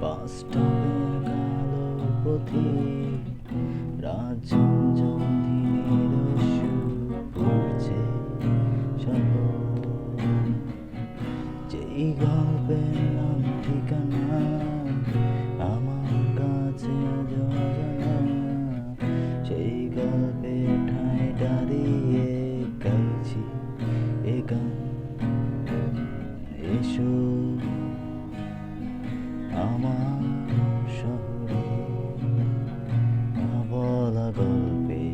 বাস্তবের কালো পথে রাজঞ্জন দিনের সুর পড়ছে শহর। যেই গল্পের নাম ঠিকানা আমার কাছে আজ অজানা, সেই গল্পের ঠাঁই দাঁড়িয়ে গাইছি এ গান। এসো আমার শহরে না বলা গল্পে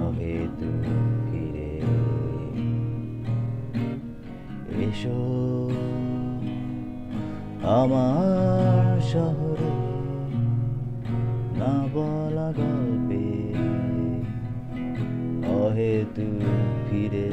অহেতু ফিরে এসো আমার শহরে না বলা গল্পে অহেতু ফিরে।